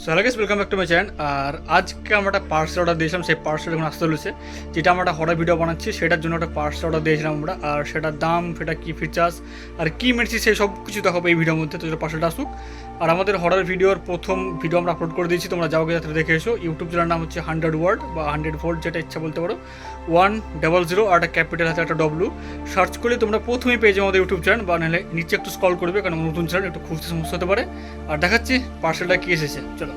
So hello guys, welcome back to my channel. আর আজকে আমরা একটা পার্সেল অর্ডার দিয়েছিলাম। সেই পার্সেল এখন আসতে চলেছে, যেটা আমরা একটা হঠাৎ ভিডিও বানাচ্ছি সেটার জন্য একটা পার্সেল অর্ডার দিয়েছিলাম আমরা। আর সেটার দাম, সেটা কী ফিচার্স আর কী মেরেছি সেই সব কিছু দেখাবো এই ভিডিওর মধ্যে। তো যেটা পার্সেলটা আসুক। আর আমাদের হঠাৎ ভিডিওর প্রথম ভিডিও আমরা আপলোড করে দিয়েছি, তোমরা যাও গিয়ে তাতে দেখে এসো। ইউটিউব চ্যানেল নাম হচ্ছে 100 ওয়ার্ড বা 100 ভোল্ট, যেটা ইচ্ছা বলতে পারো। 100 আর একটা ক্যাপিটাল হাতে একটা ডব্লু সার্চ করলে তোমরা প্রথমেই পেয়ে যাবে আমাদের ইউটিউব চ্যানেল, বা নাহলে নিচে একটু স্ক্রল করবে, কারণ নতুন চ্যানেল একটু খুঁজতে সমস্যা হতে পারে। আর দেখাচ্ছি পার্সেলটা কী এসেছে, চলো।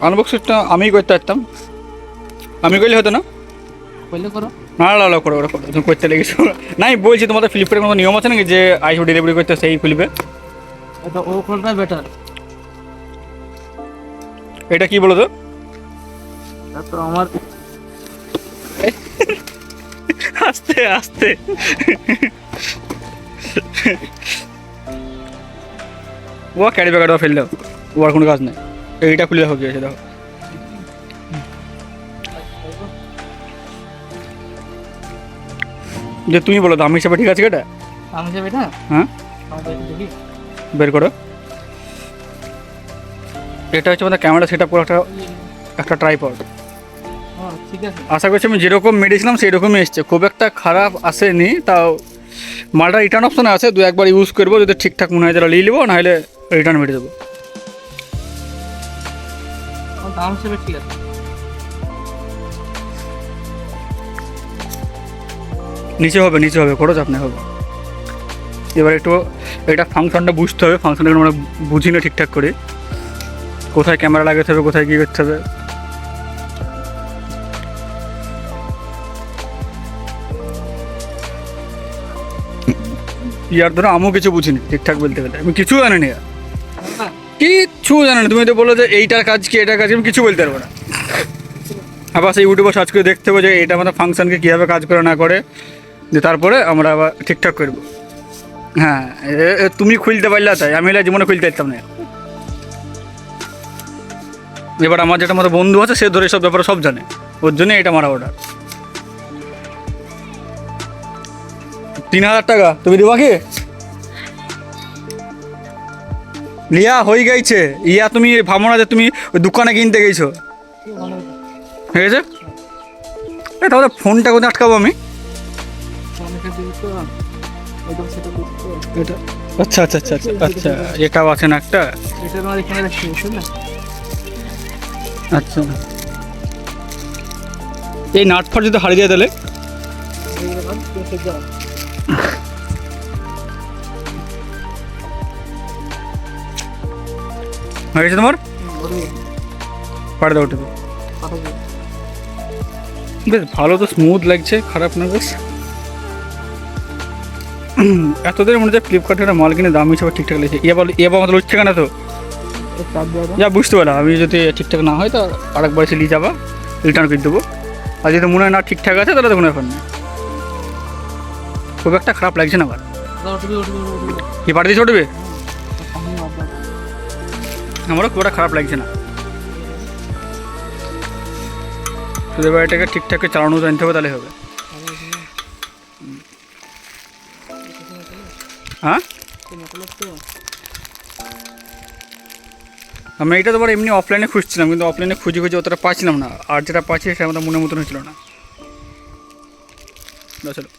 আনবক্সিংটা আমিই করতে পারতাম, আমি করলে হতো না? করলে করো। না না না, করো ওরা করো, তুমি করতে লেগেছো। নাই বলছি, তোমাদের ফ্লিপকার্টের কোনো নিয়ম আছে নাকি যে আইসো ডেলিভারি করতে সেই খুলবে? এটা ও কোনটা বেটার? এটা কি বলো তো? তো আমার আস্তে আস্তে। ও ক্যারি ব্যাগটা ফেললে ও আর কোনো কাজ নেই। এইটা খুলে দেখো কি আছে, দেখো। যে তুমি বলো দাম হিসাবে ঠিক আছে এটা? আমি যে বেটা হ্যাঁ, আমাদের দেখি বের করো। এটা হচ্ছে আমাদের ক্যামেরা সেট আপ করা একটা ট্রাইপড। ঠিক আছে। আশা করছি আমি যেরকম মেরেছিলাম সেই রকমই এসছে, খুব একটা খারাপ আসেনি। তাও মালটা রিটার্ন অপশনে আছে, দু একবার ইউজ করবো, যদি ঠিকঠাক মনে হয় তাহলে নিয়ে নেবো, নাহলে রিটার্ন মেরে দেবো। আমার দাম হিসেবে ঠিক আছে। নিচে হবে, নিচে হবে, খরচ আপনি হবে। এবার একটু এটা ফাংশনটা বুঝতে হবে, ফাংশনটা আমরা বুঝি না ঠিকঠাক করে, কোথায় ক্যামেরা লাগাতে হবে, কোথায় কী করতে হবে। ইয়ার ধরো আমিও কিছু বুঝিনি ঠিকঠাক বলতে গেলে, আমি কিছু জানি না, কিচ্ছু জানি না। তুমি তো বলো যে এইটার কাজ কি, এটার কাজ কি, আমি কিছু বলতে পারবো না। আবার সেই ইউটিউবে সার্চ করে দেখতে হবে যে এটা আমাদের ফাংশনকে কীভাবে কাজ করে না করে, যে তারপরে আমরা আবার ঠিকঠাক করবো। হ্যাঁ, তুমি খুলতে পারলে তাই, আমি এলা জীবনে খুলতে পারতাম না। এবার আমার যেটা আমাদের বন্ধু আছে, সে ধরে সব ব্যাপারে সব জানে, ওর জন্য এটা মারা অর্ডার। 3000 টাকা তুমি দিবা কি? লিয়া হয়ে গেছে ইয়া, তুমি ভাবো না যে তুমি ওই দোকানে কিনতে গেছো। ঠিক আছে, তাহলে ফোনটা কোথায় আটকাবো আমি? এটা আচ্ছা আচ্ছা আচ্ছা আচ্ছা আচ্ছা, এটাও আছে না একটা? এটা তোমার এখানে রাখছি না? আচ্ছা, এই নাট ফাট যদি হারিয়ে যায় তাহলে? হয়ে গেছে তোমার? পাড়ে দাও, ওটা বেশ ভালো, তো স্মুথ লাগছে, খারাপ না বেশ। এতদিন মনে হচ্ছে ফ্লিপকার্টের মাল কিনে দাম হিসাবে ঠিকঠাক লেগেছে। এবার আমাদের হচ্ছে কেন তো যা বুঝতে পারলাম। আমি যদি ঠিকঠাক না হয় তো আরেকবার এসে নিয়ে যাবা, রিটার্ন করে দেবো। আর যদি মনে হয় না ঠিকঠাক আছে তাহলে তো কোনো ব্যাপার নেই, খুব একটা খারাপ লাগছে না। আবার কি পাঠিয়ে দিয়েছে, উঠবে? আমারও খুব একটা খারাপ লাগছে না, শুধু এবার এটাকে ঠিকঠাক চালানো জানতে হবে, তাহলে হবে। হ্যাঁ, আমি এটা তোমার এমনি অফলাইনে খুঁজছিলাম, কিন্তু অফলাইনে খুঁজে খুঁজে অতটা পাচ্ছিলাম না, আর যেটা পাচ্ছি সেটা আমাদের মনের মতন হয়েছিল না। চলো।